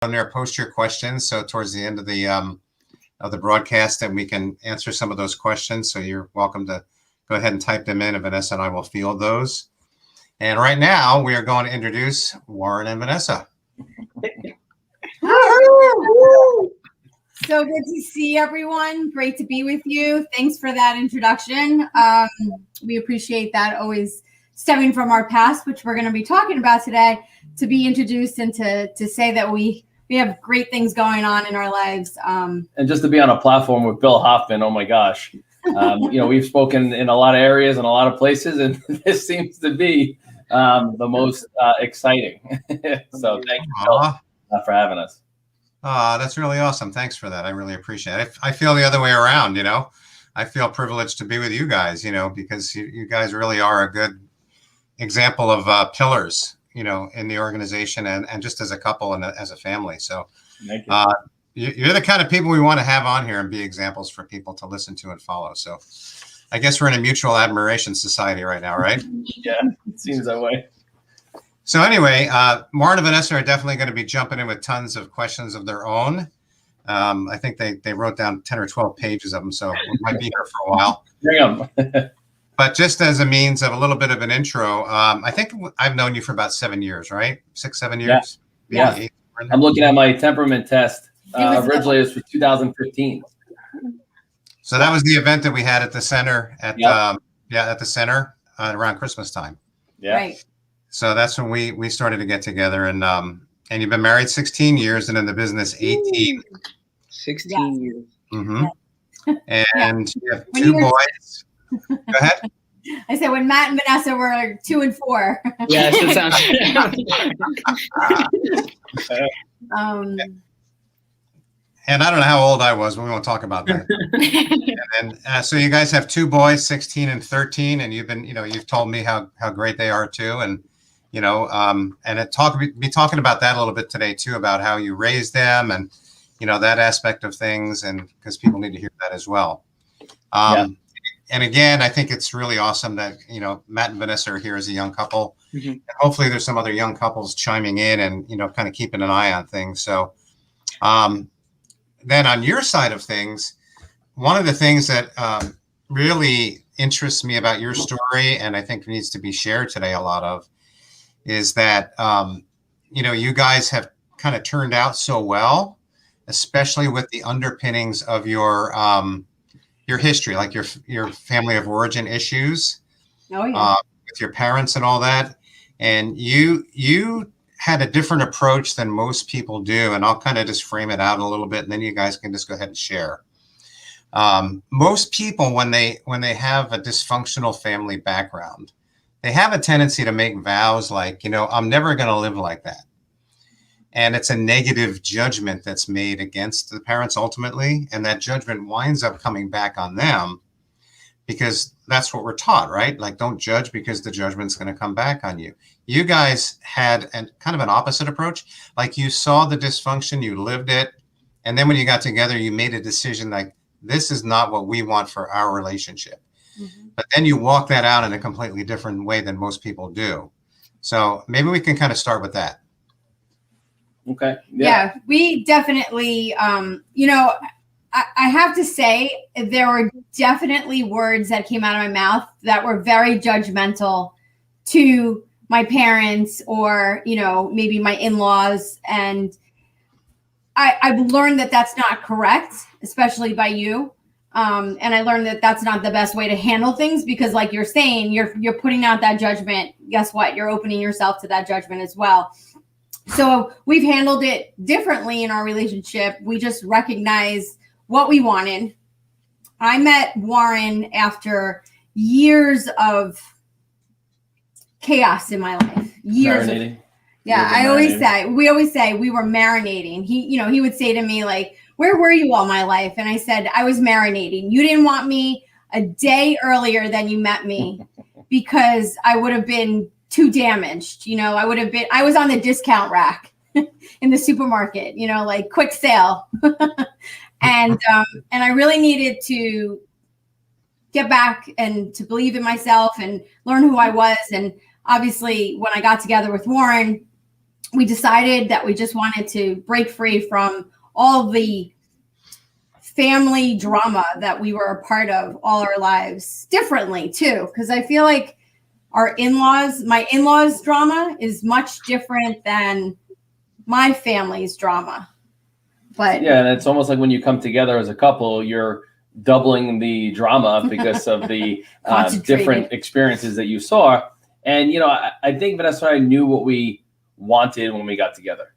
on there, post your questions. So towards the end of the broadcast, that we can answer some of those questions. So you're welcome to go ahead and type them in, and Vanessa and I will field those. And right now, we are going to introduce Warren and Vanessa. So good to see everyone. Great to be with you. Thanks for that introduction. We appreciate that, always stemming from our past, which we're going to be talking about today, to be introduced and to say that we have great things going on in our lives. And just to be on a platform with Bill Hoffman, oh my gosh. We've spoken in a lot of areas and a lot of places, and this seems to be the most exciting. So thank you, Bill, for having us. That's really awesome. Thanks for that. I really appreciate it. I feel the other way around, I feel privileged to be with you guys, because you guys really are a good example of pillars, in the organization and just as a couple and as a family. So thank you. You're the kind of people we want to have on here and be examples for people to listen to and follow. So I guess we're in a mutual admiration society right now, right? Yeah, it seems that way. So anyway, Warren and Vanessa are definitely going to be jumping in with tons of questions of their own. I think they wrote down 10 or 12 pages of them, so we might be here for a while. Bring them. But just as a means of a little bit of an intro, I think I've known you for about 7 years, right? 6, 7 years? Yeah. I'm looking at my temperament test. Originally, it was for 2015. So that was the event that we had at the center at the center around Christmas time. Yeah. Right. So that's when we started to get together, and you've been married 16 years and in the business 18. 16 years. Mm-hmm. And you have 2 boys. Go ahead. I said when Matt and Vanessa were 2 and 4. Yeah, that sounds. And I don't know how old I was, but we won't talk about that. And then, so you guys have 2 boys, 16 and 13, and you've been, you've told me how great they are too, and and be talking about that a little bit today too, about how you raised them and that aspect of things, and because people need to hear that as well. And again, I think it's really awesome that Matt and Vanessa are here as a young couple. Mm-hmm. And hopefully there's some other young couples chiming in and kind of keeping an eye on things. So then on your side of things, one of the things that really interests me about your story, and I think needs to be shared today a lot of, is that you guys have kind of turned out so well, especially with the underpinnings of your history, like your family of origin issues. Oh yeah. With your parents and all that. And you had a different approach than most people do. And I'll kind of just frame it out a little bit, and then you guys can just go ahead and share. Most people, when they have a dysfunctional family background, they have a tendency to make vows like, I'm never going to live like that. And it's a negative judgment that's made against the parents ultimately. And that judgment winds up coming back on them, because that's what we're taught, right? Like, don't judge because the judgment's going to come back on you. You guys had kind of an opposite approach. Like, you saw the dysfunction, you lived it. And then when you got together, you made a decision like, this is not what we want for our relationship. Mm-hmm. But then you walk that out in a completely different way than most people do. So maybe we can kind of start with that. Okay. Yeah, we definitely, I have to say there were definitely words that came out of my mouth that were very judgmental to my parents or, maybe my in-laws. And I've learned that that's not correct, especially by you. And I learned that that's not the best way to handle things, because like you're saying, you're putting out that judgment. Guess what? You're opening yourself to that judgment as well. So we've handled it differently in our relationship. We just recognize what we wanted. I met Warren after years of chaos in my life. Years. We always say we were marinating. He would say to me like, where were you all my life? And I said, I was marinating. You didn't want me a day earlier than you met me because I would have been too damaged. I was on the discount rack in the supermarket, like quick sale. And I really needed to get back and to believe in myself and learn who I was. And obviously when I got together with Warren, we decided that we just wanted to break free from all the family drama that we were a part of all our lives, differently too. Because I feel like my in-laws drama is much different than my family's drama. But yeah, and it's almost like when you come together as a couple, you're doubling the drama because of the different experiences that you saw. And, I think Vanessa and I knew what we wanted when we got together.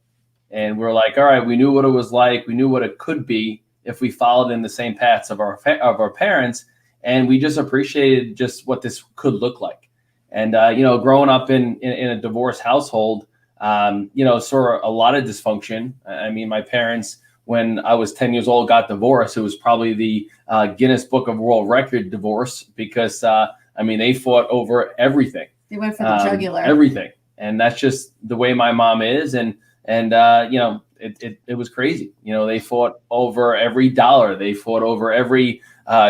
And we're like, all right, we knew what it was like. We knew what it could be if we followed in the same paths of our parents. And we just appreciated just what this could look like. And, growing up in a divorced household, saw a lot of dysfunction. I mean, my parents, when I was 10 years old, got divorced. It was probably the Guinness Book of World Record divorce because, they fought over everything. They went for the jugular. Everything. And that's just the way my mom is. And it was crazy. They fought over every dollar. They fought over every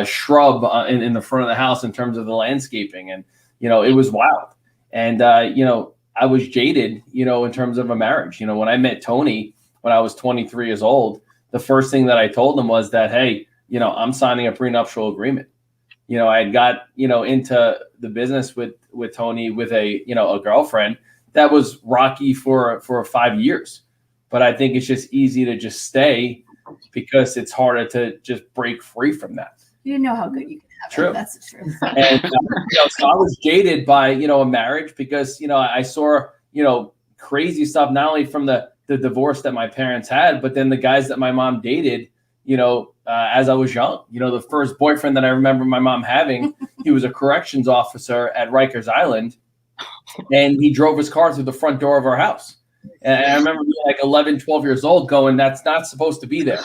shrub in the front of the house in terms of the landscaping. And, it was wild. And, I was jaded, in terms of a marriage. When I met Tony, when I was 23 years old, the first thing that I told him was that, hey, I'm signing a prenuptial agreement. I had got, into the business with Tony with a girlfriend that was rocky for 5 years. But I think it's just easy to just stay because it's harder to just break free from that. You didn't know how good you could have True. it. That's the truth. And, so I was jaded by, a marriage because, I saw, crazy stuff, not only from the divorce that my parents had, but then the guys that my mom dated, as I was young. The first boyfriend that I remember my mom having, he was a corrections officer at Rikers Island, and he drove his car through the front door of our house. And I remember being like 11, 12 years old going, that's not supposed to be there,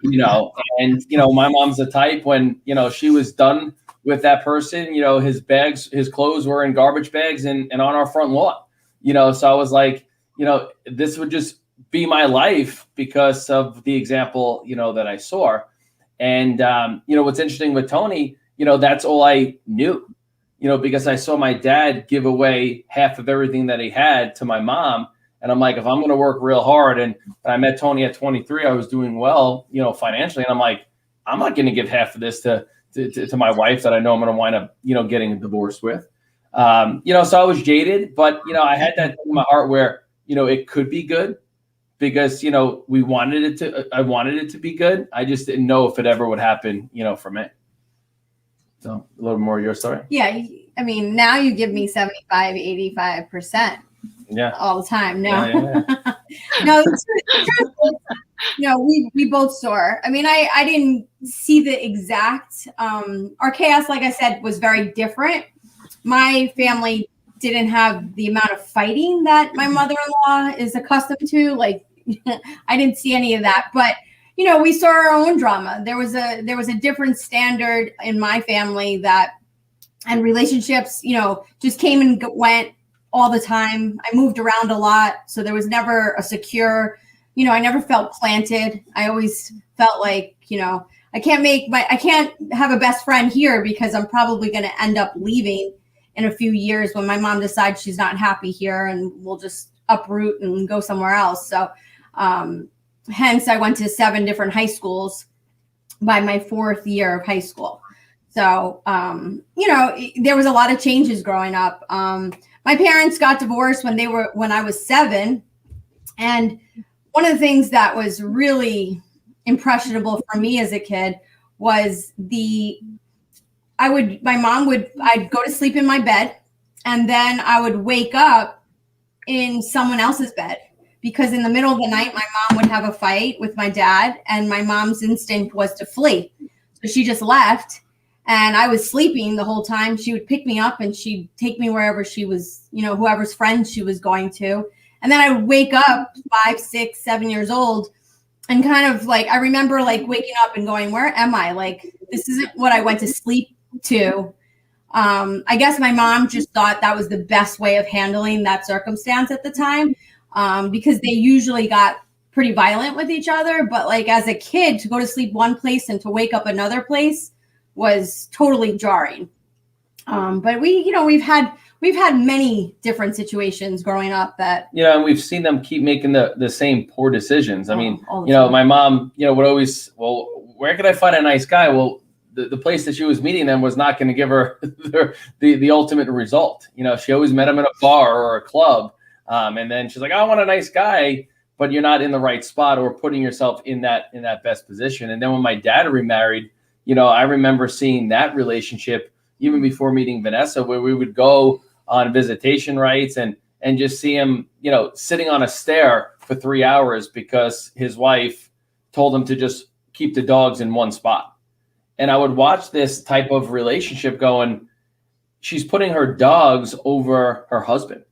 and, my mom's the type when, she was done with that person, his clothes were in garbage bags and on our front lawn, so I was like, this would just be my life because of the example, that I saw. And, what's interesting with Tony, that's all I knew, because I saw my dad give away half of everything that he had to my mom. And I'm like, if I'm going to work real hard, and I met Tony at 23, I was doing well, financially. And I'm like, I'm not going to give half of this to my wife that I know I'm going to wind up, getting divorced with. So I was jaded, but, I had that in my heart where, it could be good because, I wanted it to be good. I just didn't know if it ever would happen, for me. So a little more of your story. Yeah. I mean, now you give me 75, 85%. Yeah. All the time. No, Yeah. No, the truth is, we both saw. I mean, I didn't see the exact, our chaos, like I said, was very different. My family didn't have the amount of fighting that my mother-in-law is accustomed to. Like, I didn't see any of that, but we saw our own drama. There was a different standard in my family and relationships, just came and went all the time. I moved around a lot. So there was never a secure, I never felt planted. I always felt like, I can't have a best friend here because I'm probably going to end up leaving in a few years when my mom decides she's not happy here and we'll just uproot and go somewhere else. So, hence I went to 7 different high schools by my 4th year of high school. So, there was a lot of changes growing up. My parents got divorced when I was 7. And one of the things that was really impressionable for me as a kid was I'd go to sleep in my bed and then I would wake up in someone else's bed because in the middle of the night, my mom would have a fight with my dad and my mom's instinct was to flee. So she just left. And I was sleeping the whole time. She would pick me up and she'd take me wherever she was, whoever's friends she was going to. And then I would wake up 5, 6, 7 years old and kind of like, I remember like waking up and going, where am I? Like, this isn't what I went to sleep to. I guess my mom just thought that was the best way of handling that circumstance at the time because they usually got pretty violent with each other. But like as a kid, to go to sleep one place and to wake up another place was totally jarring. But we've had we've had many different situations growing up that, and we've seen them keep making the same poor decisions. I mean, all the time. my mom, would always, well, where could I find a nice guy? Well, the place that she was meeting them was not going to give her the ultimate result. She always met him in a bar or a club. And then she's like, I want a nice guy, but you're not in the right spot or putting yourself in that best position. And then when my dad remarried, I remember seeing that relationship even before meeting Vanessa, where we would go on visitation rights and just see him, sitting on a stair for 3 hours because his wife told him to just keep the dogs in one spot. And I would watch this type of relationship going, she's putting her dogs over her husband.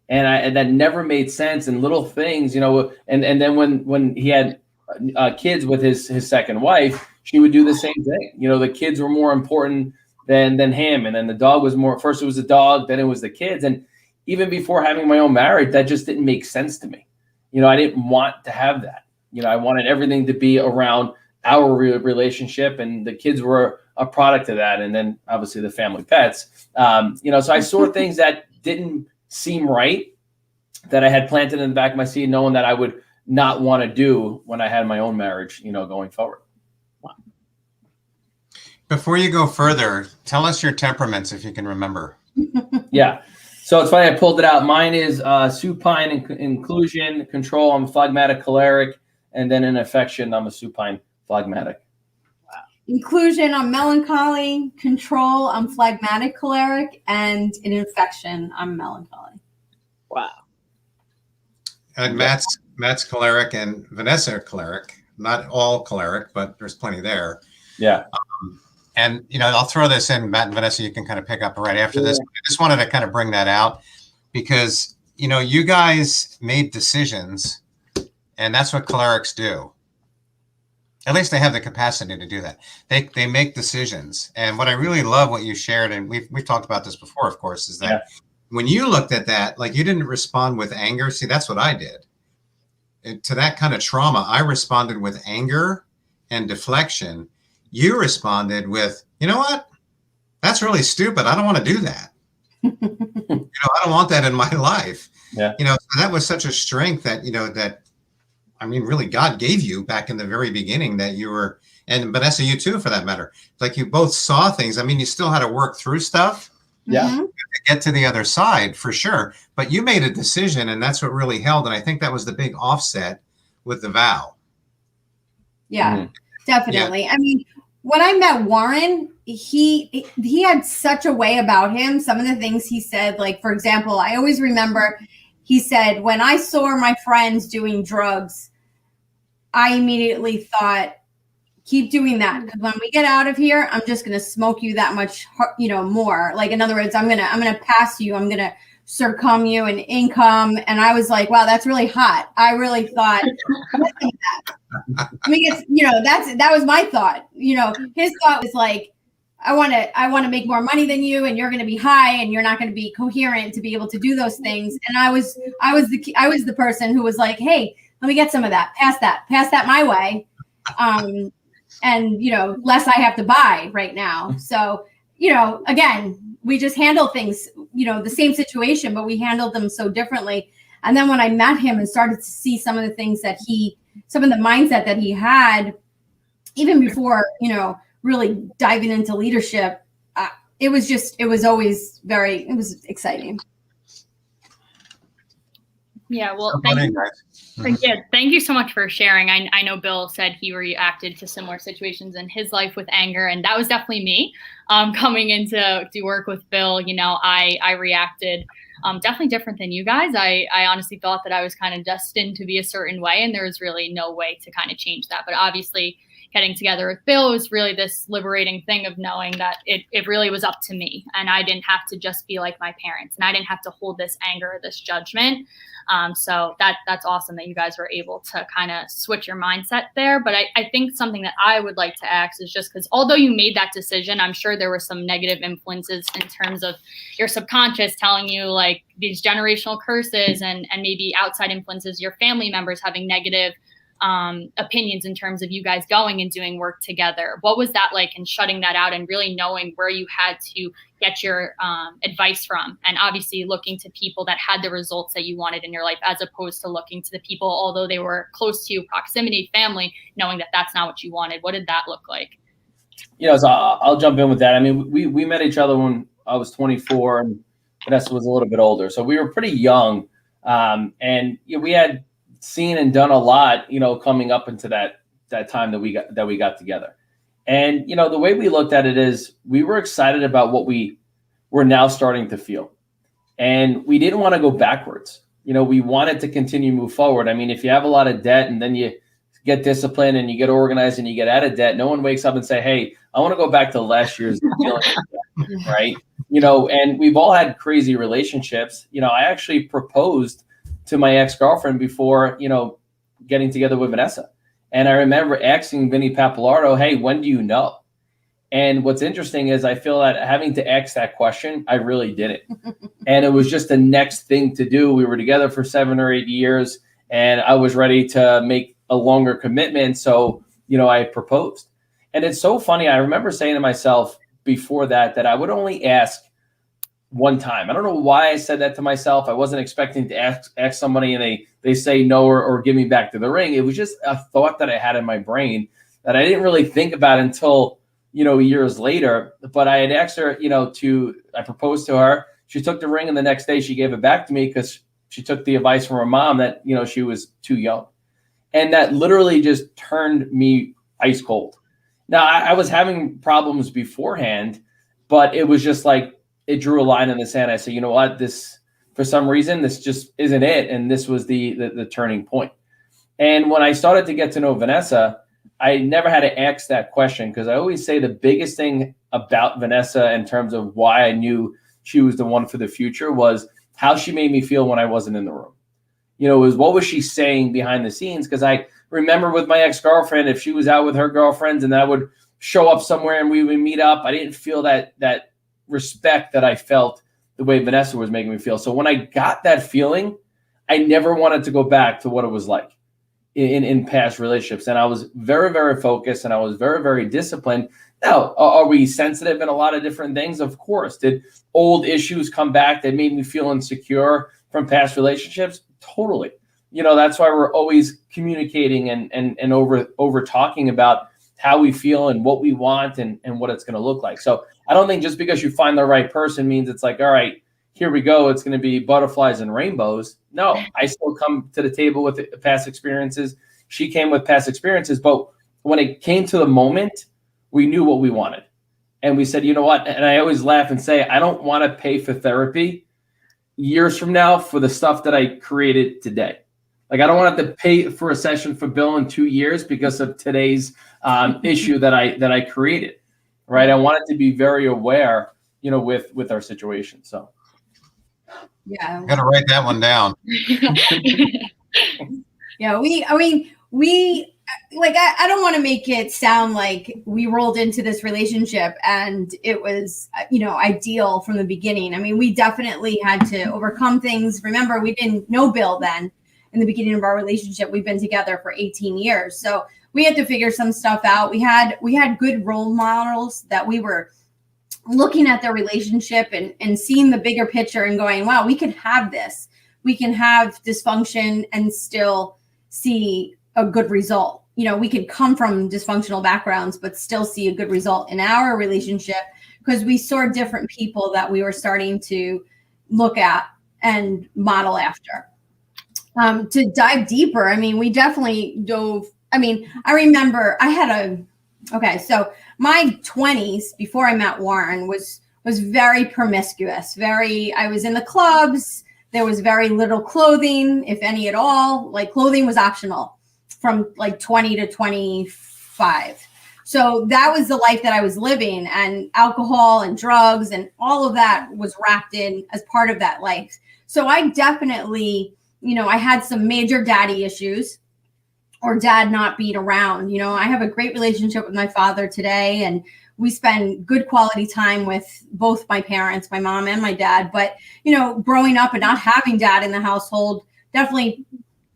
And that never made sense. And little things, and then when he had kids with his second wife, she would do the same thing. The kids were more important than him. And then the dog was more, first it was the dog, then it was the kids. And even before having my own marriage, that just didn't make sense to me. I didn't want to have that. I wanted everything to be around our relationship, and the kids were a product of that. And then obviously the family pets, so I saw things that didn't seem right that I had planted in the back of my seed, knowing that I would not want to do when I had my own marriage, going forward. Before you go further, tell us your temperaments if you can remember. Yeah. So it's funny, I pulled it out. Mine is supine, inclusion, control. I'm phlegmatic, choleric, and then in affection, I'm a supine, phlegmatic. Inclusion, I'm melancholy. Control, I'm phlegmatic, choleric. And in infection, I'm melancholy. Wow. And Matt's choleric and Vanessa are choleric. Not all choleric, but there's plenty there. Yeah. And, I'll throw this in, Matt and Vanessa, you can kind of pick up right after this. I just wanted to kind of bring that out because, you guys made decisions, and that's what cholerics do. At least they have the capacity to do that. They make decisions. And what I really love what you shared, and we've talked about this before, of course, is that when you looked at that, like you didn't respond with anger. See, that's what I did. To that kind of trauma, I responded with anger and deflection. You responded with, you know what? That's really stupid. I don't want to do that. I don't want that in my life. Yeah. So that was such a strength that, really God gave you back in the very beginning that you were, and Vanessa, you too, for that matter. Like you both saw things. You still had to work through stuff. Yeah. Mm-hmm. To get to the other side for sure. But you made a decision, and that's what really held. And I think that was the big offset with the vow. Yeah, definitely. Yeah. When I met Warren, he had such a way about him. Some of the things he said, like, for example, I always remember he said, when I saw my friends doing drugs, I immediately thought, keep doing that. Because when we get out of here, I'm just going to smoke you that much, more. Like, in other words, I'm going to pass you. I'm going to circum you in income. And I was like, wow, that's really hot. I really thought that. That was my thought. His thought was like, I want to make more money than you, and you're going to be high, and you're not going to be coherent to be able to do those things. And I was the person who was like, hey, let me get some of that. Pass that my way. And less I have to buy right now. So, again, we just handle things, the same situation, but we handled them so differently. And then when I met him and started to see some of the things that some of the mindset that he had, even before, really diving into leadership, it was exciting. Yeah, well, thank you so much for sharing. I know Bill said he reacted to similar situations in his life with anger, and that was definitely me. Coming into work with Bill, I reacted definitely different than you guys. I honestly thought that I was kind of destined to be a certain way, and there was really no way to kind of change that. But obviously, getting together with Bill was really this liberating thing of knowing that it really was up to me, and I didn't have to just be like my parents, and I didn't have to hold this anger or this judgment. So that's awesome that you guys were able to kind of switch your mindset there. But I think something that I would like to ask is just because although you made that decision, I'm sure there were some negative influences in terms of your subconscious telling you like these generational curses and maybe outside influences, your family members having negative opinions in terms of you guys going and doing work together. What was that like, and shutting that out and really knowing where you had to get your advice from, and obviously looking to people that had the results that you wanted in your life, as opposed to looking to the people, although they were close to you, proximity, family, knowing that that's not what you wanted? What did that look like? So I'll jump in with that. I mean, we met each other when I was 24 and Vanessa was a little bit older. So we were pretty young. And we had seen and done a lot, coming up into that time that we got together. And, the way we looked at it is we were excited about what we were now starting to feel. And we didn't want to go backwards. We wanted to continue to move forward. I mean, if you have a lot of debt and then you get disciplined and you get organized and you get out of debt, no one wakes up and say, hey, I want to go back to last year's feeling, right? And we've all had crazy relationships. I actually proposed to my ex-girlfriend before, getting together with Vanessa. And I remember asking Vinny Pappalardo, hey, when do you know? And what's interesting is I feel that having to ask that question, I really did it. And it was just the next thing to do. We were together for 7 or 8 years and I was ready to make a longer commitment. So, I proposed. And it's so funny. I remember saying to myself before that I would only ask one time. I don't know why I said that to myself. I wasn't expecting to ask somebody and they say no or give me back to the ring. It was just a thought that I had in my brain that I didn't really think about until, years later. But I had asked her, I proposed to her. She took the ring and the next day she gave it back to me because she took the advice from her mom that, she was too young. And that literally just turned me ice cold. Now, I was having problems beforehand, but it was just like it drew a line in the sand. I said, you know what, this, for some reason, this just isn't it. And this was the turning point. And when I started to get to know Vanessa, I never had to ask that question because I always say the biggest thing about Vanessa in terms of why I knew she was the one for the future was how she made me feel when I wasn't in the room. It was what was she saying behind the scenes? Because I remember with my ex-girlfriend, if she was out with her girlfriends and I would show up somewhere and we would meet up, I didn't feel that respect that I felt the way Vanessa was making me feel. So when I got that feeling, I never wanted to go back to what it was like in past relationships. And I was very, very focused and I was very, very disciplined. Now, are we sensitive in a lot of different things? Of course. Did old issues come back that made me feel insecure from past relationships? Totally. That's why we're always communicating and over talking about how we feel and what we want and what it's going to look like. So I don't think just because you find the right person means it's like, all right, here we go. It's going to be butterflies and rainbows. No, I still come to the table with past experiences. She came with past experiences, but when it came to the moment, we knew what we wanted. And we said, you know what? And I always laugh and say, I don't want to pay for therapy years from now for the stuff that I created today. Like, I don't want to have to pay for a session for Bill in 2 years because of today's issue that I created, right? I wanted to be very aware, with our situation. So, yeah, I'm gonna write that one down. Yeah, we like, I don't want to make it sound like we rolled into this relationship and it was, ideal from the beginning. I mean, we definitely had to overcome things. Remember, we didn't know Bill then. In the beginning of our relationship, we've been together for 18 years. So we had to figure some stuff out. We had good role models that we were looking at their relationship and seeing the bigger picture and going, wow, we can have this. We can have dysfunction and still see a good result. We could come from dysfunctional backgrounds, but still see a good result in our relationship because we saw different people that we were starting to look at and model after. To dive deeper, I mean, we definitely dove. I mean, I remember so my 20s before I met Warren was very promiscuous. I was in the clubs. There was very little clothing, if any at all. Like, clothing was optional from like 20 to 25. So that was the life that I was living, and alcohol and drugs and all of that was wrapped in as part of that life. So I definitely, I had some major daddy issues or dad not being around. I have a great relationship with my father today, and we spend good quality time with both my parents, my mom and my dad. But, growing up and not having dad in the household definitely,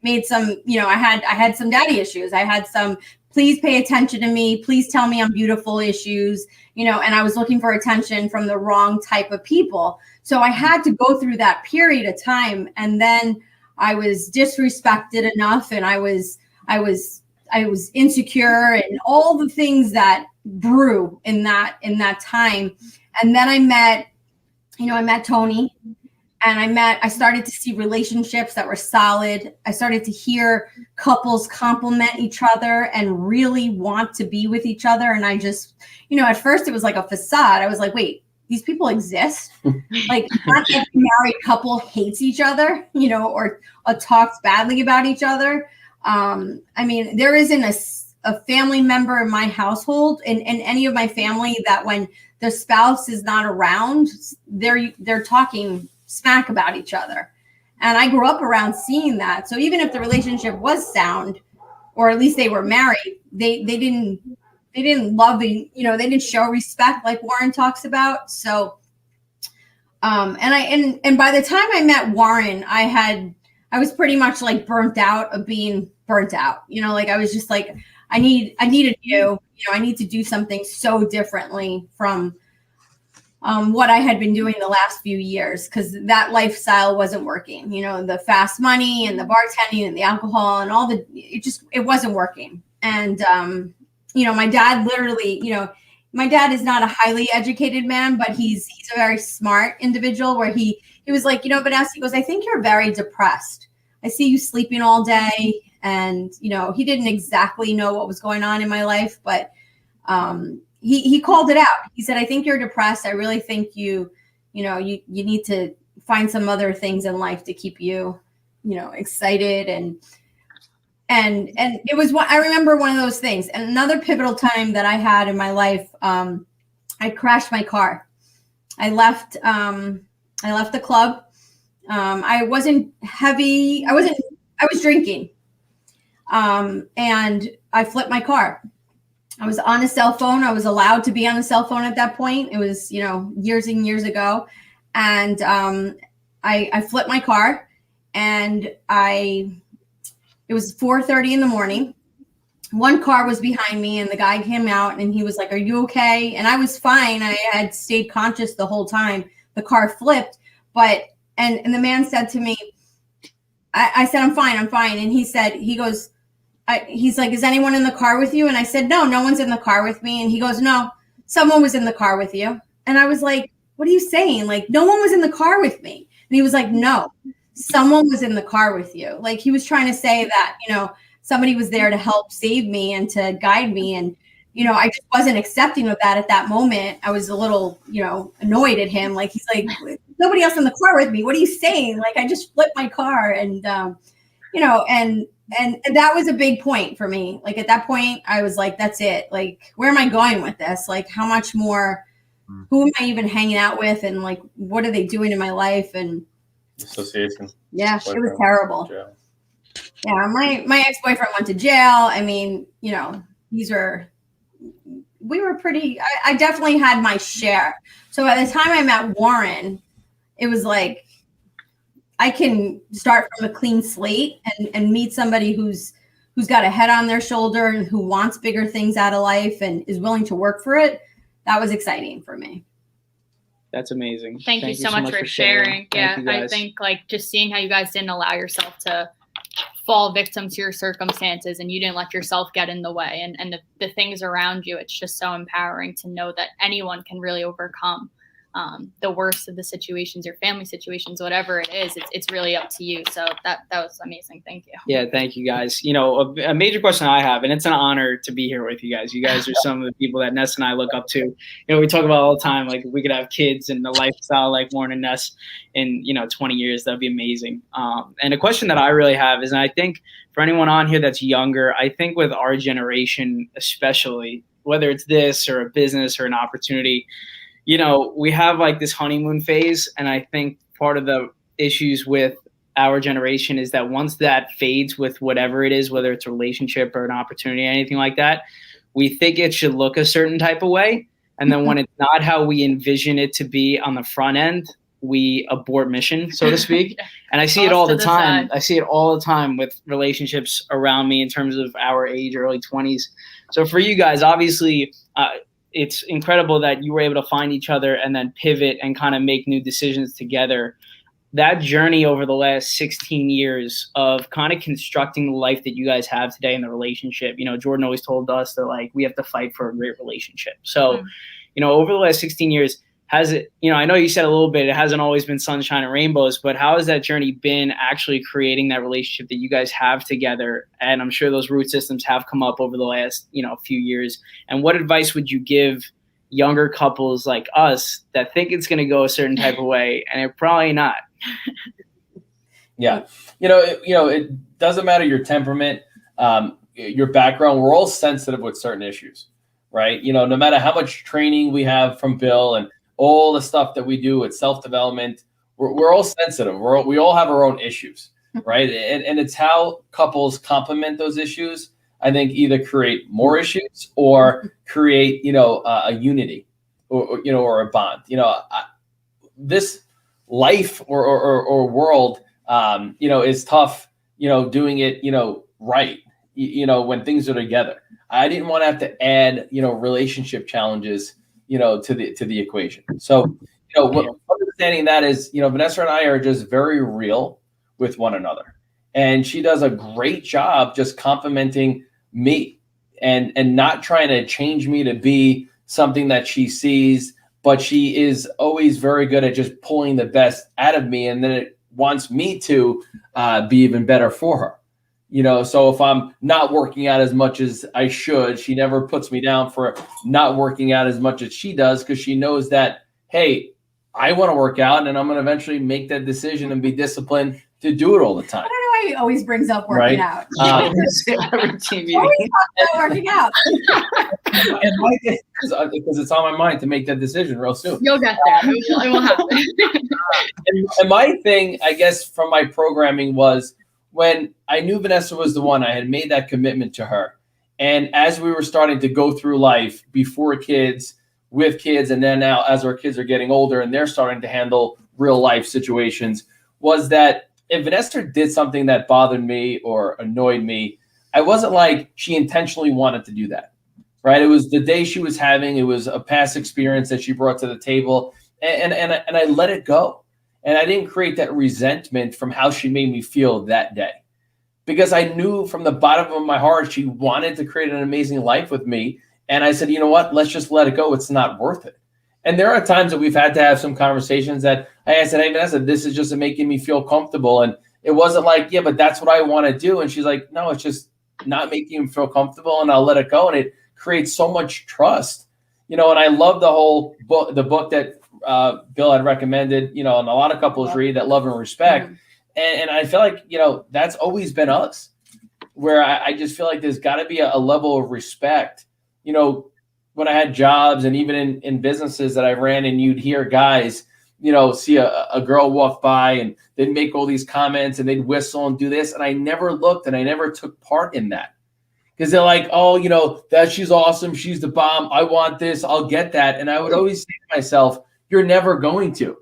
made some, I had some daddy issues. I had some, please pay attention to me, please tell me I'm beautiful issues, and I was looking for attention from the wrong type of people. So I had to go through that period of time. And then I was disrespected enough, and I was insecure, and all the things that brew in that time. And then I met Tony, and I started to see relationships that were solid. I started to hear couples compliment each other and really want to be with each other. And I just, at first it was like a facade. I was like, wait, these people exist? Like, not every married couple hates each other, or talks badly about each other. There isn't a family member in my household, in any of my family, that when the spouse is not around, they're talking smack about each other. And I grew up around seeing that. So even if the relationship was sound, or at least they were married, they didn't love they didn't show respect like Warren talks about. So and by the time I met Warren, I was pretty much like burnt out of being burnt out. Like I was just like, I need to do, I need to do something so differently from what I had been doing the last few years, because that lifestyle wasn't working. The fast money and the bartending and the alcohol and all it wasn't working. And my dad literally, my dad is not a highly educated man, but he's a very smart individual, where he was like, Vanessa, he goes, I think you're very depressed. I see you sleeping all day. And, he didn't exactly know what was going on in my life, but he called it out. He said, I think you're depressed. I really think you need to find some other things in life to keep you, excited. And it was I remember one of those things. And another pivotal time that I had in my life, I crashed my car. I left the club. I wasn't heavy. I was drinking. And I flipped my car. I was on a cell phone. I was allowed to be on a cell phone at that point. It was, years and years ago. And I flipped my car, and it was 4:30 in the morning. One car was behind me, and the guy came out, and he was like, are you okay? And I was fine. I had stayed conscious the whole time. The car flipped, and the man said to me, I said, I'm fine. And he's like, is anyone in the car with you? And I said, no one's in the car with me. And he goes, no, someone was in the car with you. And I was like, what are you saying? Like, no one was in the car with me. And he was like, no, someone was in the car with you. Like, he was trying to say that, somebody was there to help save me and to guide me. And, I just wasn't accepting of that at that moment. I was a little, annoyed at him. Like, he's like, nobody else in the car with me. What are you saying? Like, I just flipped my car. And, and that was a big point for me. Like, at that point, I was like, that's it. Like, where am I going with this? Like, how much more, who am I even hanging out with? And like, what are they doing in my life? And association. Yeah, it was terrible. Yeah. My ex-boyfriend went to jail. I mean, we were pretty, I definitely had my share. So by the time I met Warren, it was like, I can start from a clean slate and meet somebody who's got a head on their shoulder and who wants bigger things out of life and is willing to work for it. That was exciting for me. That's amazing. Thank you so much for sharing. Yeah, I think like just seeing how you guys didn't allow yourself to fall victim to your circumstances and you didn't let yourself get in the way and the things around you, it's just so empowering to know that anyone can really overcome the worst of the situations, your family situations, whatever it is, it's really up to you. So that was amazing. Thank you. Yeah, thank you guys. A major question I have, and it's an honor to be here with you guys. You guys are some of the people that Ness and I look up to. We talk about all the time, like we could have kids and the lifestyle like Warren and Ness in 20 years. That'd be amazing. And a question that I really have is, and I think for anyone on here that's younger, I think with our generation, especially, whether it's this or a business or an opportunity, we have like this honeymoon phase. And I think part of the issues with our generation is that once that fades with whatever it is, whether it's a relationship or an opportunity, anything like that, we think it should look a certain type of way. And then when it's not how we envision it to be on the front end, we abort mission, so to speak. And I see it all the time. I see it all the time with relationships around me in terms of our age, early 20s. So for you guys, obviously, it's incredible that you were able to find each other and then pivot and kind of make new decisions together. That journey over the last 16 years of kind of constructing the life that you guys have today in the relationship, Jordan always told us that, like, we have to fight for a great relationship. So, over the last 16 years, has it, I know you said a little bit, it hasn't always been sunshine and rainbows, but how has that journey been actually creating that relationship that you guys have together? And I'm sure those root systems have come up over the last, few years. And what advice would you give younger couples like us that think it's going to go a certain type of way and it probably not? Yeah. It doesn't matter your temperament, your background. We're all sensitive with certain issues, right? No matter how much training we have from Bill and all the stuff that we do with self-development, we're all sensitive. We all have our own issues, right? And it's how couples complement those issues, I think, either create more issues or create, a unity or a bond. This life or world, is tough, doing it, right, when things are together. I didn't want to have to add, relationship challenges, to the equation. So, understanding that is, Vanessa and I are just very real with one another. And she does a great job just complimenting me and not trying to change me to be something that she sees, but she is always very good at just pulling the best out of me. And then it wants me to be even better for her. So if I'm not working out as much as I should, she never puts me down for not working out as much as she does, because she knows that, hey, I want to work out and I'm going to eventually make that decision and be disciplined to do it all the time. I don't know why he always brings up working out. Every team always talks about working out. Because it's on my mind to make that decision real soon. You'll get there. It will happen. And my thing, I guess, from my programming was, when I knew Vanessa was the one, I had made that commitment to her. And as we were starting to go through life, before kids, with kids, and then now as our kids are getting older and they're starting to handle real life situations, was that if Vanessa did something that bothered me or annoyed me, I wasn't like she intentionally wanted to do that, right? It was the day she was having, it was a past experience that she brought to the table, and I let it go. And I didn't create that resentment from how she made me feel that day, because I knew from the bottom of my heart she wanted to create an amazing life with me. And I said, you know what, let's just let it go. It's not worth it. And there are times that we've had to have some conversations that I said, hey, Vanessa, this is just making me feel comfortable. And it wasn't like, yeah, but that's what I want to do. And she's like, no, it's just not making me feel comfortable, and I'll let it go. And it creates so much trust, and I love the whole book, the book that Bill had recommended, and a lot of couples read, that Love and Respect. And I feel like, that's always been us, where I just feel like there's got to be a level of respect. When I had jobs and even in businesses that I ran, and you'd hear guys, see a girl walk by and they'd make all these comments and they'd whistle and do this. And I never looked and I never took part in that, because they're like, oh, that she's awesome. She's the bomb. I want this. I'll get that. And I would always say to myself, you're never going to.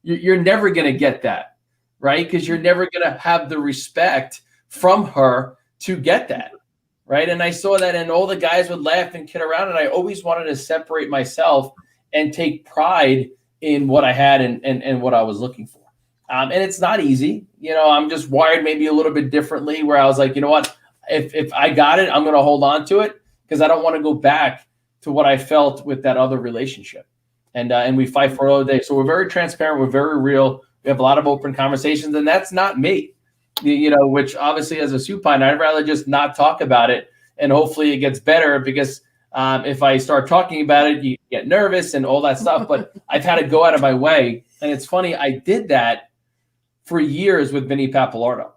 You're never going to get that, right? Because you're never going to have the respect from her to get that, right? And I saw that, and all the guys would laugh and kid around, and I always wanted to separate myself and take pride in what I had and what I was looking for. And it's not easy. I'm just wired maybe a little bit differently, where I was like, you know what? If I got it, I'm going to hold on to it, because I don't want to go back to what I felt with that other relationship. And we fight for it all day. So we're very transparent. We're very real. We have a lot of open conversations, and that's not me, which obviously as a supine, I'd rather just not talk about it, and hopefully it gets better, because if I start talking about it, you get nervous and all that stuff. But I've had to go out of my way. And it's funny, I did that for years with Vinny Pappalardo.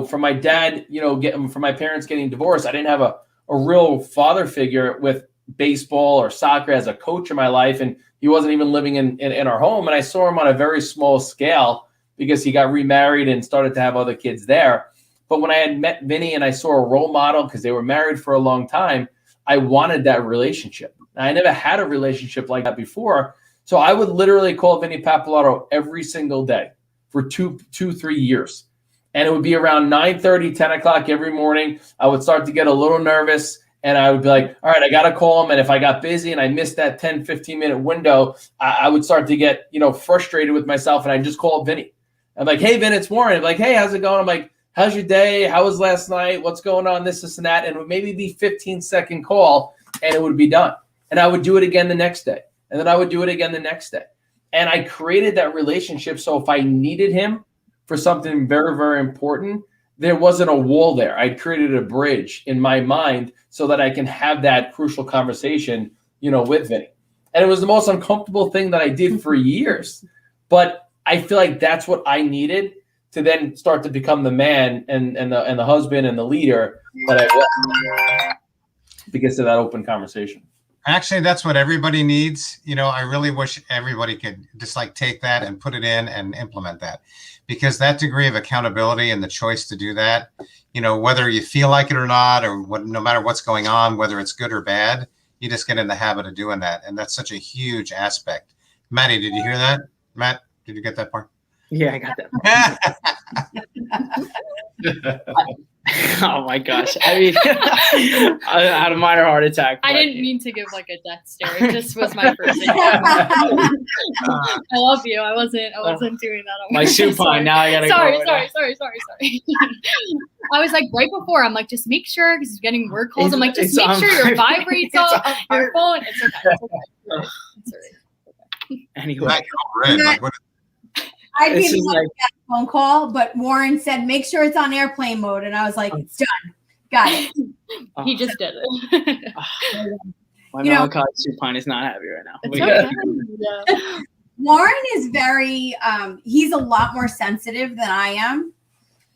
From my dad, from my parents getting divorced, I didn't have a real father figure with baseball or soccer as a coach in my life. And he wasn't even living in our home. And I saw him on a very small scale, because he got remarried and started to have other kids there. But when I had met Vinny and I saw a role model, because they were married for a long time, I wanted that relationship. I never had a relationship like that before. So I would literally call Vinny Pappalardo every single day for 3 years. And it would be around 9:30, 10 o'clock every morning. I would start to get a little nervous, and I would be like, all right, I got to call him. And if I got busy and I missed that 10, 15-minute window, I would start to get, frustrated with myself, and I'd just call Vinny. I'm like, hey, Vin, it's Warren. I'm like, hey, how's it going? I'm like, how's your day? How was last night? What's going on? This, and that. And it would maybe be 15-second call, and it would be done. And I would do it again the next day. And then I would do it again the next day. And I created that relationship. So if I needed him for something very, very important, there wasn't a wall there. I created a bridge in my mind so that I can have that crucial conversation, with Vinny. And it was the most uncomfortable thing that I did for years. But I feel like that's what I needed to then start to become the man and the husband and the leader that I was, because of that open conversation. Actually, that's what everybody needs. I really wish everybody could just take that and put it in and implement that, because that degree of accountability and the choice to do that, whether you feel like it or not, or no matter what's going on, whether it's good or bad, you just get in the habit of doing that. And that's such a huge aspect. Maddie, did you hear that? Matt, did you get that part? Yeah, I got that. Oh my gosh. I mean, I had a minor heart attack. I didn't mean to give a death stare. It just was my first thing. I love you. I wasn't doing that. My supine. Now I gotta Sorry. I was right before, I'm just make sure, because he's getting work calls. I'm just make sure your vibrates off your phone. It's okay. It's all right. Anyway. I didn't want to get a phone call, but Warren said, make sure it's on airplane mode. And I was like, it's done. Got it. He just did it. My melancholy supine is not happy right now. It's okay. Yeah. Warren is very, he's a lot more sensitive than I am.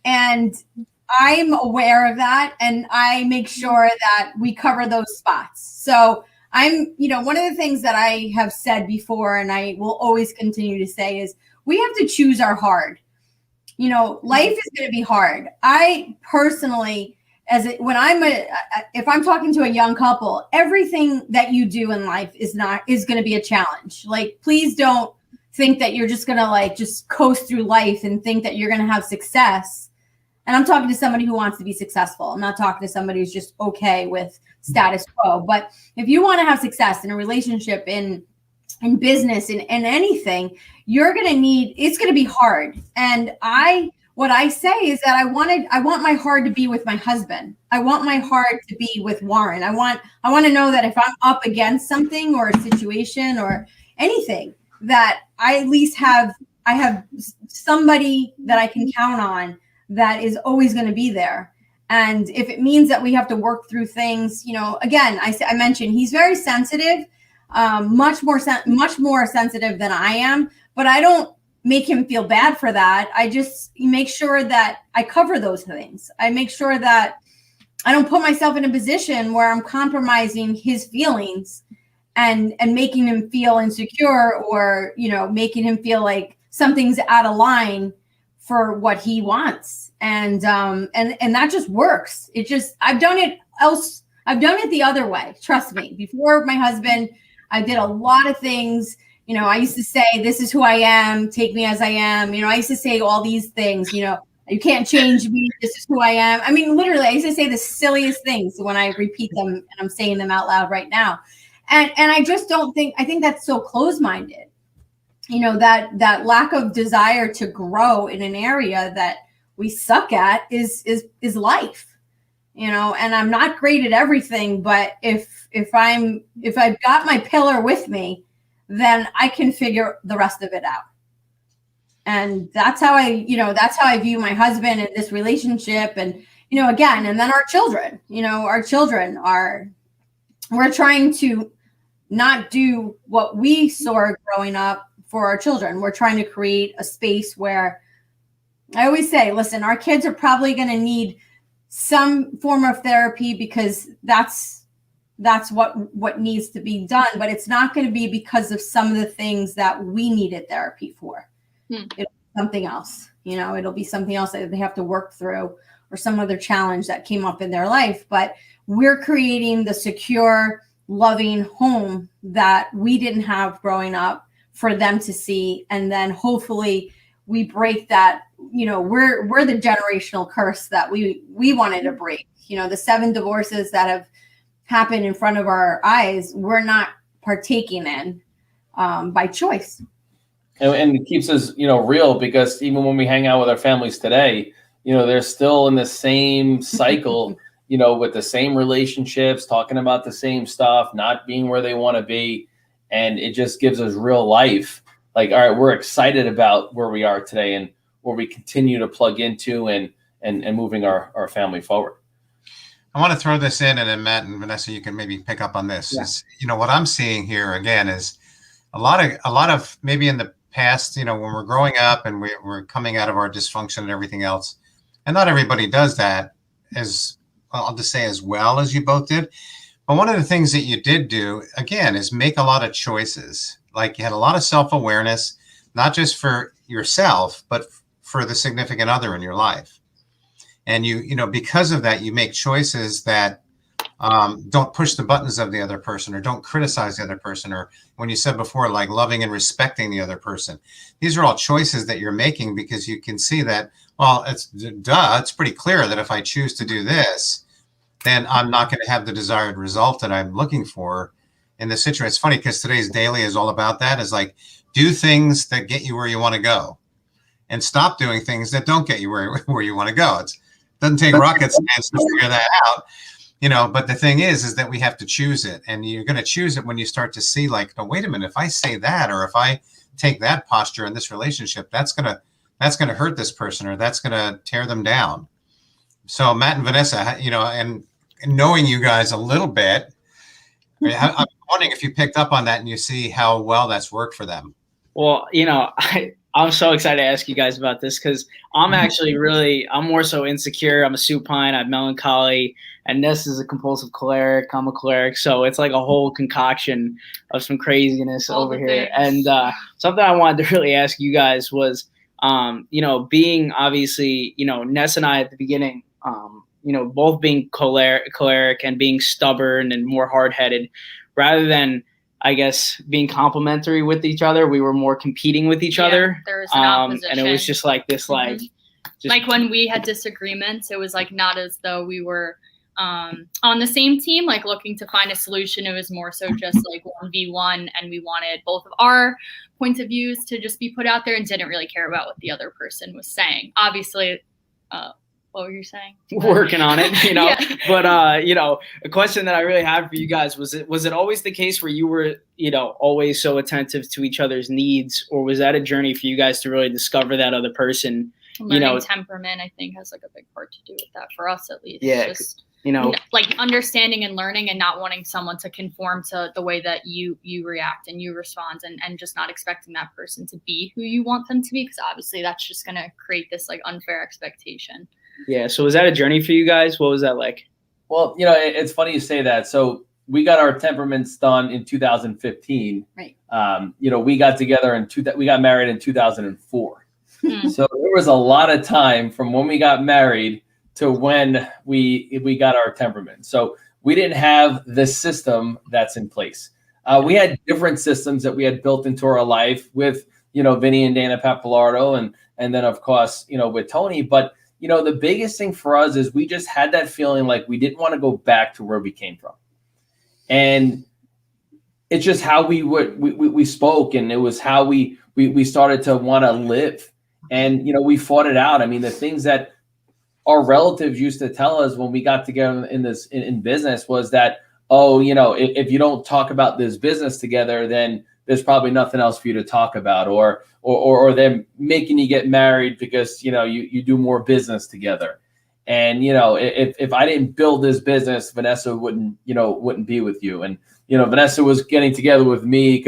And I'm aware of that. And I make sure that we cover those spots. So I'm, one of the things that I have said before, and I will always continue to say, is we have to choose our hard. Life is going to be hard. I personally, if I'm talking to a young couple, everything that you do in life is going to be a challenge. Please don't think that you're just going to just coast through life and think that you're going to have success. And I'm talking to somebody who wants to be successful. I'm not talking to somebody who's just okay with status quo. But if you want to have success in a relationship, in business, in anything, it's going to be hard. And what I say is that I want my heart to be with my husband. I want my heart to be with Warren. I want to know that if I'm up against something or a situation or anything, that I at least I have somebody that I can count on that is always going to be there. And if it means that we have to work through things, again, I mentioned he's very sensitive, much more sensitive than I am, but I don't make him feel bad for that. I just make sure that I cover those things. I make sure that I don't put myself in a position where I'm compromising his feelings and making him feel insecure, or, making him feel like something's out of line for what he wants. And that just works. I've done it the other way. Trust me. Before my husband, I did a lot of things. I used to say, this is who I am. Take me as I am. I used to say all these things, you can't change me. This is who I am. I mean, literally, I used to say the silliest things when I repeat them, and I'm saying them out loud right now. And I just I think that's so closed-minded. That lack of desire to grow in an area that we suck at is life, and I'm not great at everything, but if I've got my pillar with me, then I can figure the rest of it out. And that's how I view my husband and this relationship. And, again, and then our children, we're trying to not do what we saw growing up for our children. We're trying to create a space where, I always say, listen, our kids are probably going to need some form of therapy, because that's what needs to be done, but it's not going to be because of some of the things that we needed therapy for. It'll be something else, it'll be something else that they have to work through, or some other challenge that came up in their life. But we're creating the secure, loving home that we didn't have growing up for them to see. And then hopefully we break that, we're the generational curse that we wanted to break. The 7 divorces that have happened in front of our eyes, we're not partaking in by choice. And it keeps us, real, because even when we hang out with our families today, they're still in the same cycle, with the same relationships, talking about the same stuff, not being where they want to be. And it just gives us real life. Like, all right, we're excited about where we are today and where we continue to plug into and moving our family forward. I want to throw this in, and then Matt and Vanessa, you can maybe pick up on this. Yeah. What I'm seeing here again is a lot of maybe in the past, when we're growing up and we're coming out of our dysfunction and everything else, and not everybody does that as well, I'll just say as well as you both did. But one of the things that you did do, again, is make a lot of choices. Like, you had a lot of self-awareness, not just for yourself, but for the significant other in your life. And because of that, you make choices that don't push the buttons of the other person, or don't criticize the other person, or when you said before, like loving and respecting the other person. These are all choices that you're making because you can see that, well, it's pretty clear that if I choose to do this, then I'm not going to have the desired result that I'm looking for in the situation. It's funny because today's daily is all about that. Is like, do things that get you where you want to go, and stop doing things that don't get you where you want to go. It doesn't take rocket science to figure that out, but the thing is that we have to choose it. And you're going to choose it when you start to see, like, no, wait a minute, if I say that, or if I take that posture in this relationship, that's going to hurt this person, or that's going to tear them down. So Matt and Vanessa, and knowing you guys a little bit, I'm wondering if you picked up on that and you see how well that's worked for them. Well, I'm so excited to ask you guys about this, because I'm actually I'm more so insecure. I'm a supine, I have melancholy, and Ness is a compulsive choleric. I'm a choleric. So it's like a whole concoction of some craziness over here. And something I wanted to really ask you guys was, being obviously, Ness and I at the beginning, both being choleric and being stubborn and more hard-headed, rather than, I guess, being complementary with each other, we were more competing with each other. There was an opposition. And it was just like this, like when we had disagreements, it was like not as though we were on the same team, like looking to find a solution. It was more so just like 1v1, and we wanted both of our points of views to just be put out there, and didn't really care about what the other person was saying. Obviously, what were you saying? Working on it, Yeah. But a question that I really had for you guys was it always the case where you were, always so attentive to each other's needs, or was that a journey for you guys to really discover that other person? Learning temperament, I think, has like a big part to do with that, for us at least. Yeah. Just, like understanding and learning, and not wanting someone to conform to the way that you react and you respond, and just not expecting that person to be who you want them to be, because obviously that's just going to create this like unfair expectation. Yeah. So was that a journey for you guys? What was that like? Well, it's funny you say that. So we got our temperaments done in 2015. Right. We got together we got married in 2004. Mm. So there was a lot of time from when we got married to when we got our temperament. So we didn't have the system that's in place. We had different systems that we had built into our life with, Vinny and Dana Pappalardo, and then of course, with Tony. But, the biggest thing for us is we just had that feeling like we didn't want to go back to where we came from. And it's just how we spoke, and it was how we started to want to live. And, we fought it out. I mean, the things that our relatives used to tell us when we got together in business was that, if you don't talk about this business together, then there's probably nothing else for you to talk about, or them making you get married because, you do more business together. And, if I didn't build this business, Vanessa wouldn't be with you. And, Vanessa was getting together with me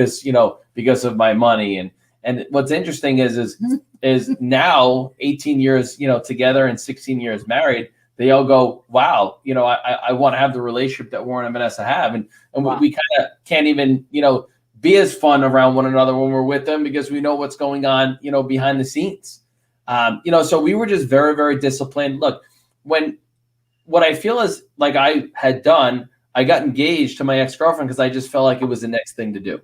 because of my money. And what's interesting is now 18 years, together and 16 years married, they all go, wow, I want to have the relationship that Warren and Vanessa have. And Wow. we kind of can't even, be as fun around one another when we're with them, because we know what's going on, behind the scenes. So we were just very, very disciplined. Look, what I feel is like I had done, I got engaged to my ex-girlfriend because I just felt like it was the next thing to do.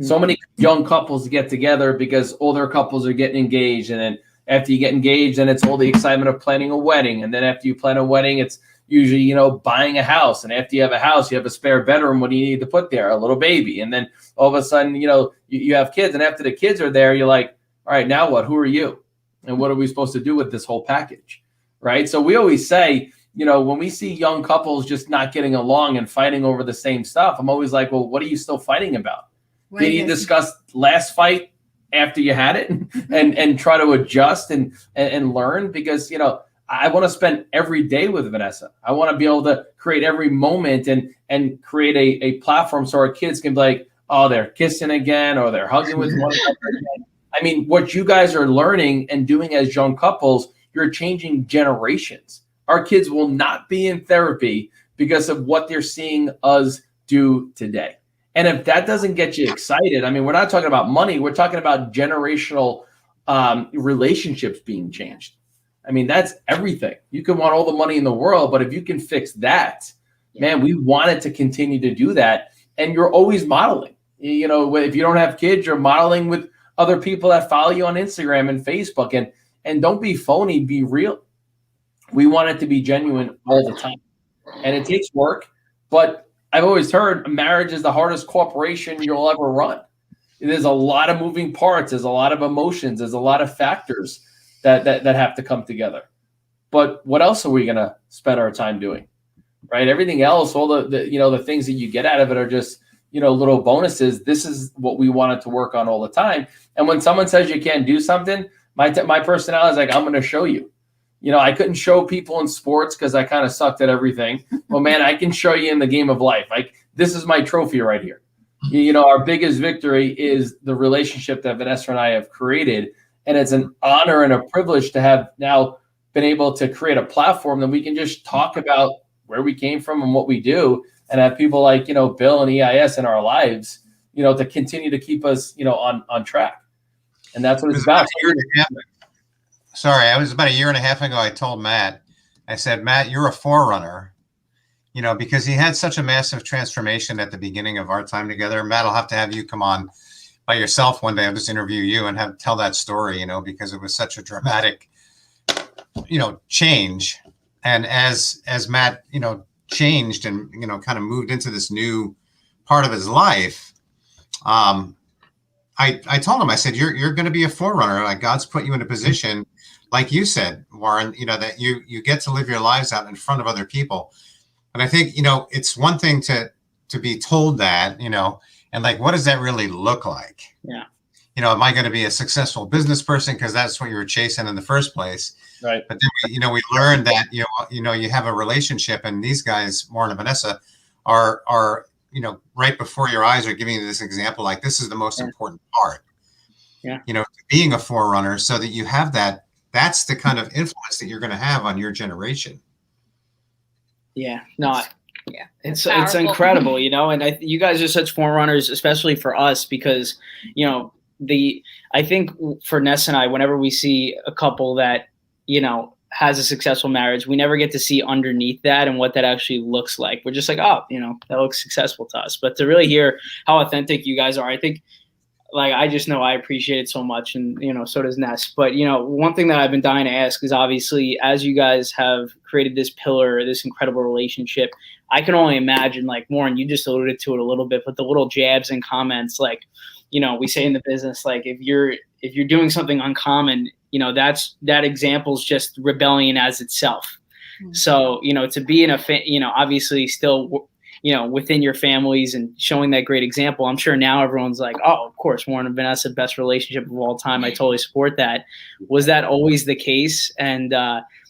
So many young couples get together because older couples are getting engaged. And then after you get engaged, then it's all the excitement of planning a wedding. And then after you plan a wedding, it's usually, buying a house. And after you have a house, you have a spare bedroom. What do you need to put there? A little baby. And then all of a sudden, you have kids. And after the kids are there, you're like, all right, now what? Who are you? And what are we supposed to do with this whole package? Right. So we always say, when we see young couples just not getting along and fighting over the same stuff, I'm always like, well, what are you still fighting about? Did you discuss last fight after you had it and try to adjust and learn? Because, I want to spend every day with Vanessa. I want to be able to create every moment and create a platform so our kids can be like, oh, they're kissing again, or they're hugging with one another again. I mean, what you guys are learning and doing as young couples, you're changing generations. Our kids will not be in therapy because of what they're seeing us do today. And if that doesn't get you excited, I mean, we're not talking about money. We're talking about generational relationships being changed. I mean, that's everything. You can want all the money in the world, but if you can fix that, man, we want it to continue to do that. And you're always modeling. If you don't have kids, you're modeling with other people that follow you on Instagram and Facebook. And don't be phony, be real. We want it to be genuine all the time. And it takes work, but I've always heard marriage is the hardest corporation you'll ever run. There's a lot of moving parts. There's a lot of emotions. There's a lot of factors that have to come together. But what else are we going to spend our time doing? Right? Everything else, all the things that you get out of it are just, little bonuses. This is what we wanted to work on all the time. And when someone says you can't do something, my personality is like, I'm going to show you. I couldn't show people in sports because I kind of sucked at everything. Well, man, I can show you in the game of life. Like, this is my trophy right here. Our biggest victory is the relationship that Vanessa and I have created. And it's an honor and a privilege to have now been able to create a platform that we can just talk about where we came from and what we do, and have people like, Bill and EIS in our lives, to continue to keep us, on track. And that's what it's about. Sorry, I was about a year and a half ago. I told Matt, I said, Matt, you're a forerunner, because he had such a massive transformation at the beginning of our time together. Matt, I'll have to have you come on by yourself one day. I'll just interview you and tell that story, because it was such a dramatic, change. And as Matt, changed and, kind of moved into this new part of his life, I told him, I said, you're going to be a forerunner. Like, God's put you in a position, like you said, Warren, that you get to live your lives out in front of other people. And I think, it's one thing to be told that, and like, what does that really look like? Yeah. Am I going to be a successful business person? Because that's what you were chasing in the first place. Right. But then, we learned that, you have a relationship, and these guys, Warren and Vanessa, are right before your eyes are giving you this example. Like, this is the most important part. Yeah. Being a forerunner, so that you have that's the kind of influence that you're going to have on your generation. Yeah. No. Yeah, it's incredible, and you guys are such forerunners, especially for us, because, I think for Ness and I, whenever we see a couple that, has a successful marriage, we never get to see underneath that and what that actually looks like. We're just like, oh, that looks successful to us. But to really hear how authentic you guys are, I think, like, I just know I appreciate it so much, and, so does Ness. But, one thing that I've been dying to ask is, obviously, as you guys have created this pillar, this incredible relationship, I can only imagine, like, Warren, you just alluded to it a little bit, but the little jabs and comments, like, we say in the business, like, if you're doing something uncommon, that example's just rebellion as itself. Mm-hmm. So, to be in obviously still, within your families and showing that great example, I'm sure now everyone's like, oh, of course, Warren and Vanessa, best relationship of all time. I totally support that. Was that always the case? And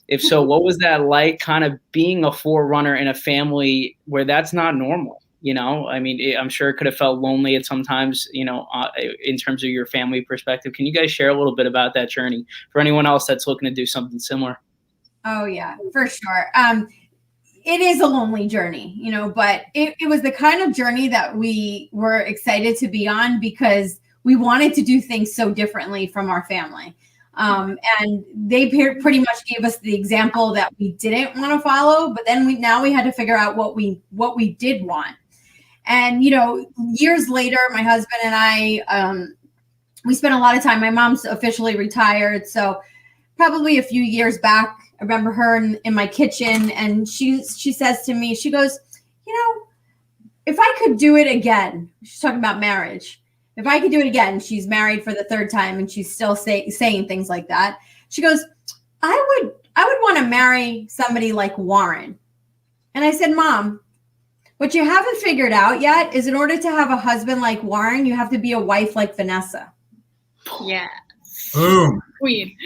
if so, what was that like, kind of being a forerunner in a family where that's not normal? I mean, I'm sure it could have felt lonely at sometimes, in terms of your family perspective. Can you guys share a little bit about that journey for anyone else that's looking to do something similar? Oh, yeah, for sure. It is a lonely journey, but it was the kind of journey that we were excited to be on, because we wanted to do things so differently from our family. And they pretty much gave us the example that we didn't want to follow, but then we had to figure out what we did want. And, years later, my husband and I, we spent a lot of time. My mom's officially retired. So probably a few years back, I remember her in my kitchen, and she says to me, she goes, if I could do it again, she's talking about marriage. If I could do it again, she's married for the third time and she's still saying things like that. She goes, I would want to marry somebody like Warren. And I said, Mom, what you haven't figured out yet is in order to have a husband like Warren, you have to be a wife like Vanessa. Yeah. Boom. Queen.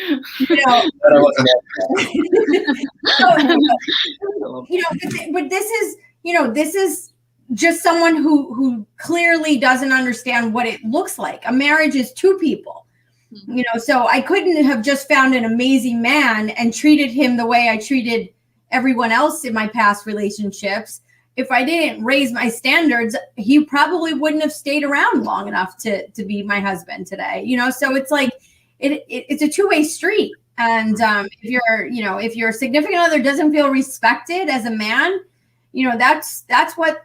But this is just someone who clearly doesn't understand what it looks like. A marriage is two people. So I couldn't have just found an amazing man and treated him the way I treated everyone else in my past relationships. If I didn't raise my standards, he probably wouldn't have stayed around long enough to be my husband today. So it's like it's a two-way street. And if your significant other doesn't feel respected as a man, that's what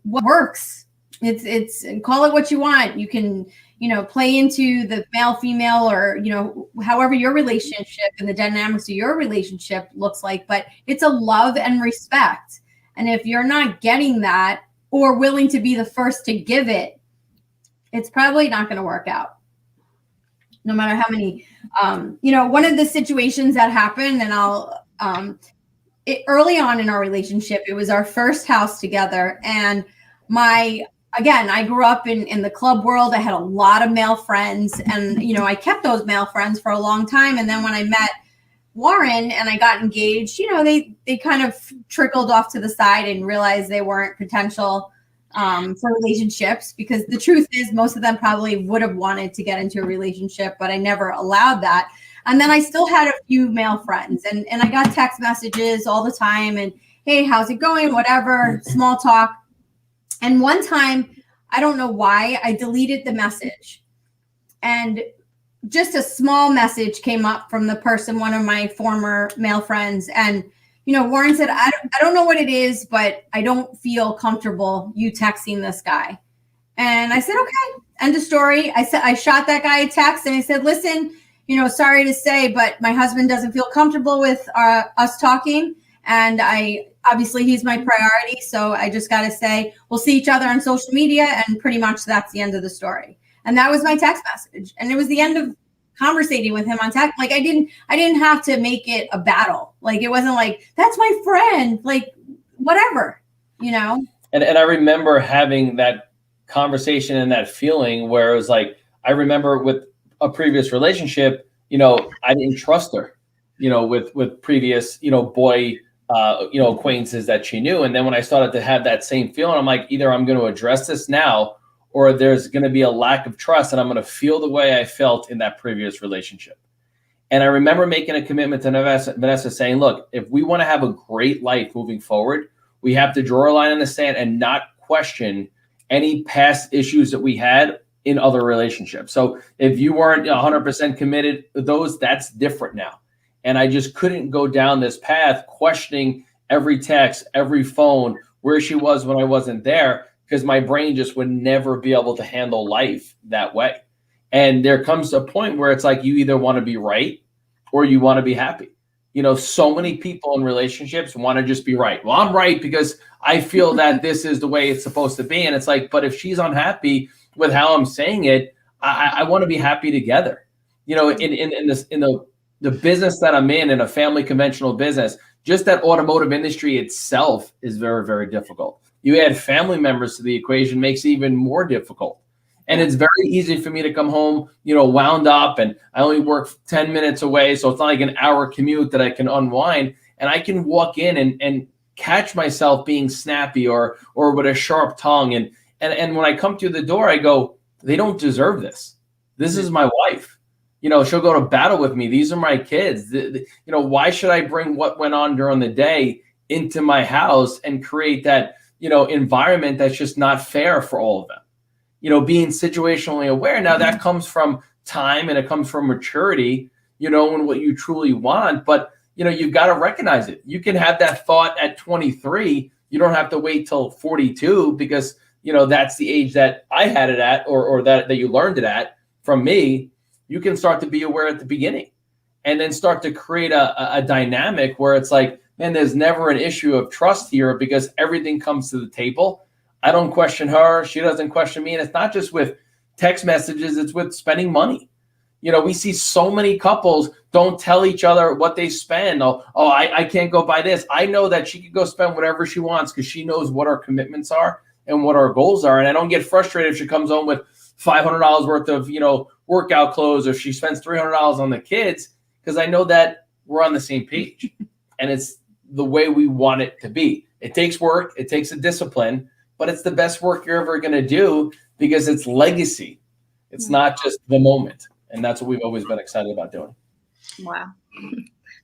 works. It's call it what you want. You can play into the male female or however your relationship and the dynamics of your relationship looks like, but it's a love and respect. And if you're not getting that or willing to be the first to give it, it's probably not going to work out. No matter how many, one of the situations that happened, and early on in our relationship, it was our first house together. And I grew up in the club world. I had a lot of male friends, and, I kept those male friends for a long time. And then when I met Warren and I got engaged, they kind of trickled off to the side and realized they weren't potential for relationships, because the truth is most of them probably would have wanted to get into a relationship, but I never allowed that. And then I still had a few male friends, and I got text messages all the time and, hey, how's it going? Whatever, small talk. And one time, I don't know why, I deleted the message. And just a small message came up from the person, one of my former male friends. And, Warren said, I don't know what it is, but I don't feel comfortable you texting this guy. And I said, okay, end of story. I shot that guy a text and I said, listen, sorry to say, but my husband doesn't feel comfortable with us talking. And obviously he's my priority. So I just got to say, we'll see each other on social media. And pretty much that's the end of the story. And that was my text message. And it was the end of conversating with him on text. Like I didn't have to make it a battle. Like it wasn't like, that's my friend, like whatever, And I remember having that conversation and that feeling where it was like, I remember with a previous relationship, I didn't trust her, with previous, boy, acquaintances that she knew. And then when I started to have that same feeling, I'm like, either I'm going to address this now, or there's going to be a lack of trust, and I'm going to feel the way I felt in that previous relationship. And I remember making a commitment to Vanessa saying, look, if we want to have a great life moving forward, we have to draw a line in the sand and not question any past issues that we had in other relationships. So if you weren't 100% committed to those, that's different now. And I just couldn't go down this path questioning every text, every phone, where she was when I wasn't there, because my brain just would never be able to handle life that way. And there comes a point where it's like you either want to be right or you want to be happy. So many people in relationships want to just be right. Well, I'm right because I feel that this is the way it's supposed to be. And it's like, but if she's unhappy with how I'm saying it, I want to be happy together. In the business that I'm in a family conventional business, just that automotive industry itself is very, very difficult. You add family members to the equation, makes it even more difficult. And it's very easy for me to come home, wound up, and I only work 10 minutes away. So it's not like an hour commute that I can unwind, and I can walk in and catch myself being snappy or with a sharp tongue. And when I come through the door, I go, they don't deserve this. This is my wife. She'll go to battle with me. These are my kids. Why should I bring what went on during the day into my house and create that, environment that's just not fair for all of them? Being situationally aware. Now that comes from time and it comes from maturity, and what you truly want. But, you've got to recognize it. You can have that thought at 23. You don't have to wait till 42, because that's the age that I had it at, or that you learned it at from me, you can start to be aware at the beginning and then start to create a dynamic where it's like, man, there's never an issue of trust here because everything comes to the table. I don't question her. She doesn't question me. And it's not just with text messages. It's with spending money. We see so many couples don't tell each other what they spend. I can't go buy this. I know that she can go spend whatever she wants because she knows what our commitments are and what our goals are. And I don't get frustrated if she comes home with $500 worth of, workout clothes, or she spends $300 on the kids, because I know that we're on the same page and it's the way we want it to be. It takes work. It takes a discipline, but it's the best work you're ever going to do because it's legacy. It's not just the moment. And that's what we've always been excited about doing. Wow.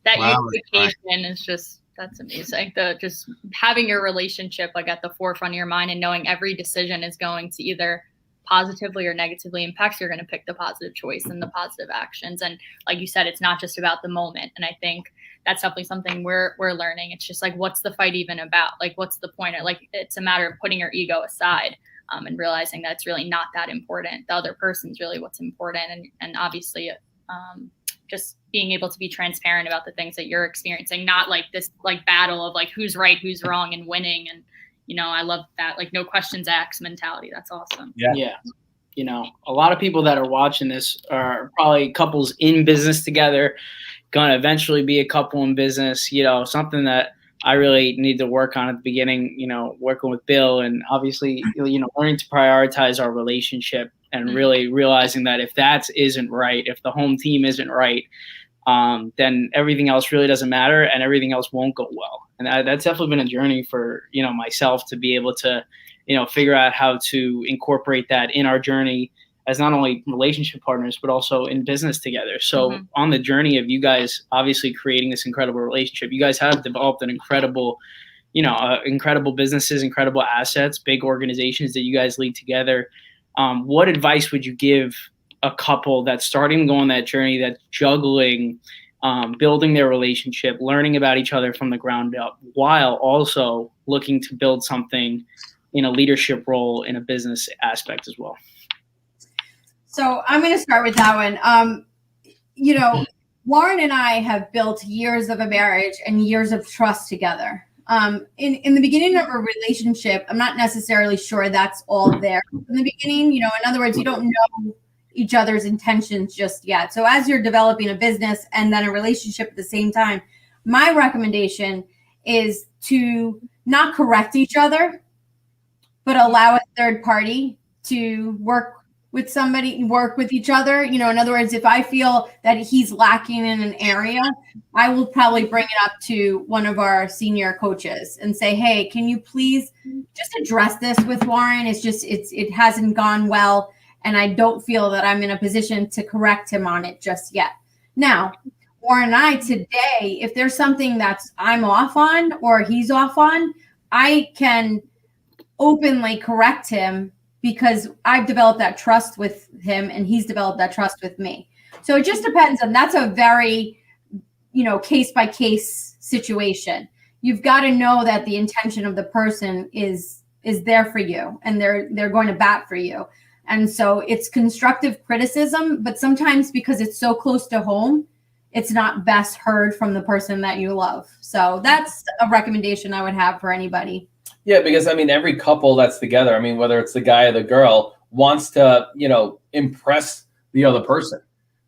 That unification is just, that's amazing. Just having your relationship like at the forefront of your mind and knowing every decision is going to either positively or negatively impacts, you're going to pick the positive choice and the positive actions. And like you said, it's not just about the moment. And I think that's definitely something we're learning. It's just like, what's the fight even about? Like, what's the point? Like, it's a matter of putting your ego aside and realizing that it's really not that important. The other person's really what's important. And obviously just being able to be transparent about the things that you're experiencing, not like this like battle of like who's right, who's wrong, and winning. And I love that, like, no questions asked mentality. That's awesome. Yeah. A lot of people that are watching this are probably couples in business together, going to eventually be a couple in business, something that I really need to work on at the beginning, working with Bill, and obviously, learning to prioritize our relationship and really realizing that if that isn't right, if the home team isn't right, then everything else really doesn't matter and everything else won't go well. And that's definitely been a journey for, myself to be able to, figure out how to incorporate that in our journey as not only relationship partners, but also in business together. So on the journey of you guys obviously creating this incredible relationship, you guys have developed an incredible, incredible businesses, incredible assets, big organizations that you guys lead together. What advice would you give a couple that's starting to go on that journey, that's juggling, building their relationship, learning about each other from the ground up, while also looking to build something in a leadership role in a business aspect as well? So I'm going to start with that one. Warren and I have built years of a marriage and years of trust together. In the beginning of a relationship, I'm not necessarily sure that's all there in the beginning. In other words, you don't know each other's intentions just yet. So as you're developing a business and then a relationship at the same time, my recommendation is to not correct each other, but allow a third party to work with somebody, work with each other. In other words, if I feel that he's lacking in an area, I will probably bring it up to one of our senior coaches and say, hey, can you please just address this with Warren? It hasn't gone well. And I don't feel that I'm in a position to correct him on it just yet. Now, Warren and I today, if there's something that's I'm off on or he's off on, I can openly correct him because I've developed that trust with him and he's developed that trust with me. So it just depends. And that's a very, case by case situation. You've got to know that the intention of the person is there for you and they're going to bat for you. And so it's constructive criticism, but sometimes because it's so close to home, it's not best heard from the person that you love. So that's a recommendation I would have for anybody. Yeah, because every couple that's together, whether it's the guy or the girl, wants to, impress the other person,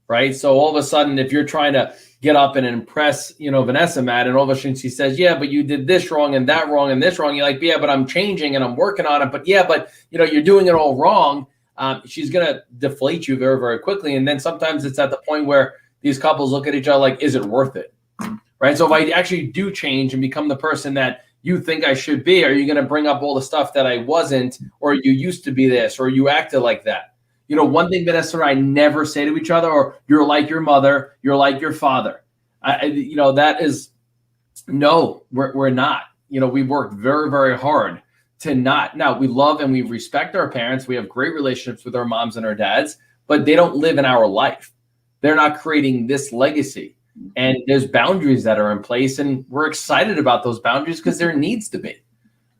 right? So all of a sudden, if you're trying to get up and impress, Vanessa, Matt, and all of a sudden she says, yeah, but you did this wrong and that wrong and this wrong. You're like, yeah, but I'm changing and I'm working on it. But yeah, but you're doing it all wrong. She's going to deflate you very, very quickly. And then sometimes it's at the point where these couples look at each other like, is it worth it? Right? So if I actually do change and become the person that you think I should be, are you going to bring up all the stuff that I wasn't, or you used to be this, or you acted like that? One thing Vanessa and I never say to each other, or you're like your mother, you're like your father. That is, no, we're not. We've worked very, very hard to not. Now, we love and we respect our parents. We have great relationships with our moms and our dads, but they don't live in our life. They're not creating this legacy. And there's boundaries that are in place, and we're excited about those boundaries because there needs to be.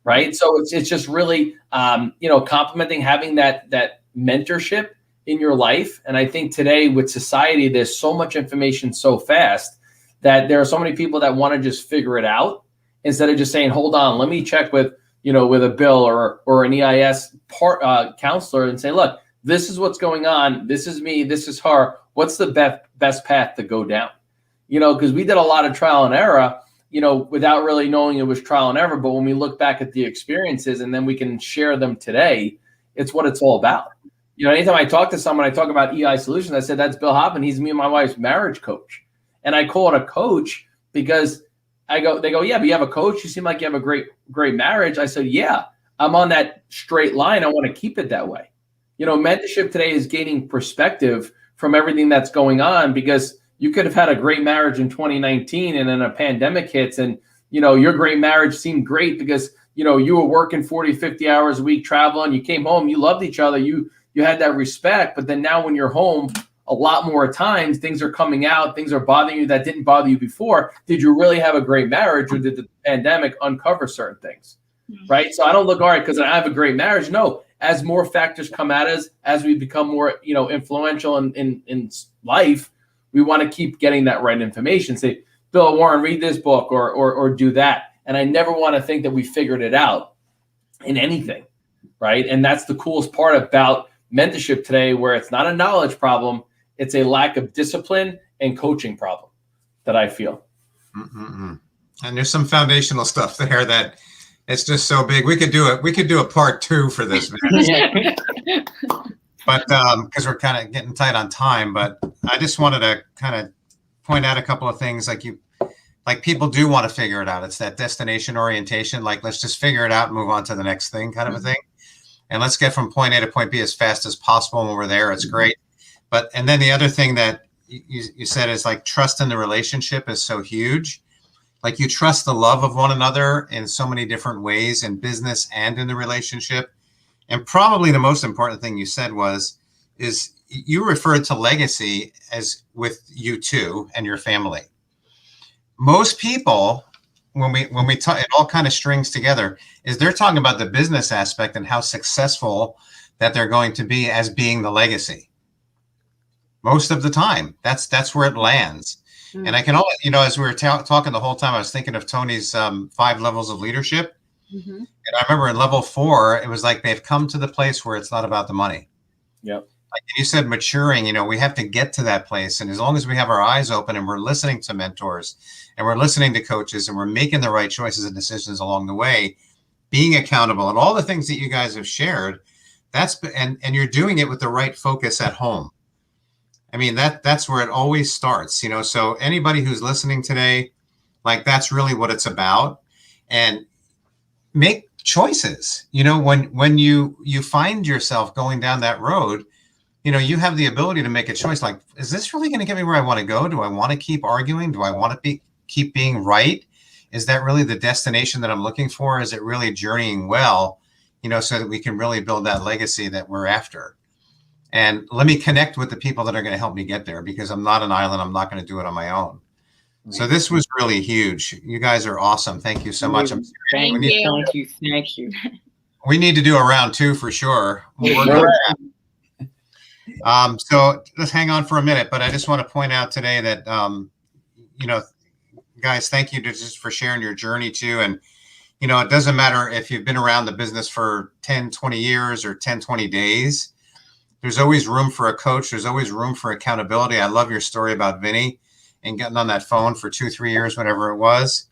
right? So it's just really, complimenting, having that mentorship in your life. And I think today with society, there's so much information so fast that there are so many people that want to just figure it out instead of just saying, hold on, let me check with a Bill or an EIS counselor and say, look, this is what's going on. This is me. This is her. What's the best path to go down? Because we did a lot of trial and error, without really knowing it was trial and error. But when we look back at the experiences and then we can share them today, it's what it's all about. Anytime I talk to someone, I talk about EI Solutions. I said, that's Bill Hoffman. He's me and my wife's marriage coach. And I call it a coach because they go, yeah, but you have a coach. You seem like you have a great marriage. I said, yeah, I'm on that straight line. I want to keep it that way. Mentorship today is gaining perspective from everything that's going on, because you could have had a great marriage in 2019 and then a pandemic hits and, your great marriage seemed great because, you were working 40, 50 hours a week, traveling, you came home, you loved each other, you had that respect. But then now when you're home, a lot more times things are coming out, things are bothering you that didn't bother you before. Did you really have a great marriage, or did the pandemic uncover certain things? Right? So I don't look, all right, because I have a great marriage. No, as more factors come at us, as we become more, influential in life, we want to keep getting that right information. Say, Bill, Warren, read this book or do that. And I never want to think that we figured it out in anything. Right? And that's the coolest part about mentorship today, where it's not a knowledge problem, it's a lack of discipline and coaching problem that I feel. Mm-mm-mm. And there's some foundational stuff there that it's just so big. We could do a part 2 for this, man. But because we're kind of getting tight on time, but I just wanted to kind of point out a couple of things. Like people do want to figure it out. It's that destination orientation. Like, let's just figure it out and move on to the next thing, kind of a thing. And let's get from point A to point B as fast as possible. When we're there, it's great. And then the other thing that you said is like trust in the relationship is so huge. Like, you trust the love of one another in so many different ways, in business and in the relationship. And probably the most important thing you said is you referred to legacy as with you two and your family. Most people, when we talk, it all kind of strings together, is they're talking about the business aspect and how successful that they're going to be as being the legacy. Most of the time, that's where it lands. Mm-hmm. And I can always, as we were talking the whole time, I was thinking of Tony's 5 levels of leadership. Mm-hmm. And I remember in level 4, it was like they've come to the place where it's not about the money. Yep. Like you said, maturing, we have to get to that place. And as long as we have our eyes open and we're listening to mentors and we're listening to coaches and we're making the right choices and decisions along the way, being accountable and all the things that you guys have shared, and you're doing it with the right focus at home. I mean, that's where it always starts, so anybody who's listening today, like, that's really what it's about. And make choices, when you find yourself going down that road, you have the ability to make a choice. Like, is this really going to get me where I want to go? Do I want to keep arguing? Do I want to keep being right? Is that really the destination that I'm looking for? Is it really journeying well, so that we can really build that legacy that we're after? And let me connect with the people that are going to help me get there, because I'm not an island. I'm not going to do it on my own. So this was really huge. You guys are awesome. Thank you so much. Thank you. We need to do a round 2 for sure. We'll work on that. So let's hang on for a minute, but I just want to point out today that, guys, thank you just for sharing your journey too. And, it doesn't matter if you've been around the business for 10, 20 years or 10, 20 days. There's always room for a coach. There's always room for accountability. I love your story about Vinny and getting on that phone for 2-3 years, whatever it was.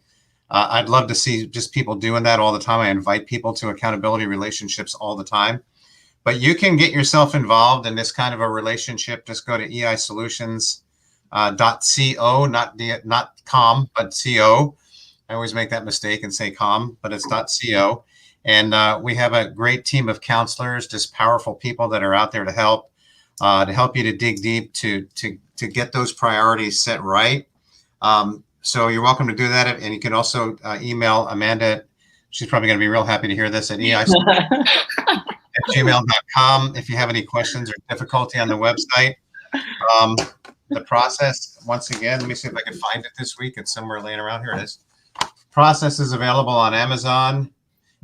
I'd love to see just people doing that all the time. I invite people to accountability relationships all the time. But you can get yourself involved in this kind of a relationship. Just go to eisolutions.co, not com, but co. I always make that mistake and say com, but it's .co. And we have a great team of counselors, just powerful people that are out there to help you to dig deep, to get those priorities set right. So you're welcome to do that. And you can also email Amanda. She's probably going to be real happy to hear this at eisolutions@gmail.com if you have any questions or difficulty on the website. The process, once again, let me see if I can find it this week. It's somewhere laying around. Here it is. Process is available on Amazon,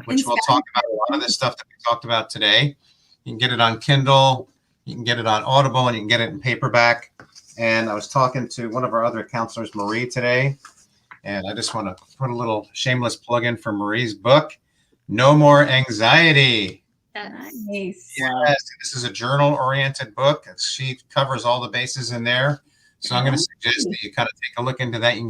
which we'll talk about a lot of this stuff that we talked about today. You can get it on Kindle, you can get it on Audible, and you can get it in paperback. And I was talking to one of our other counselors, Marie, today, and I just want to put a little shameless plug in for Marie's book, No More Anxiety. Nice. Yes, this is a journal-oriented book. She covers all the bases in there. So I'm going to suggest that you kind of take a look into that. You can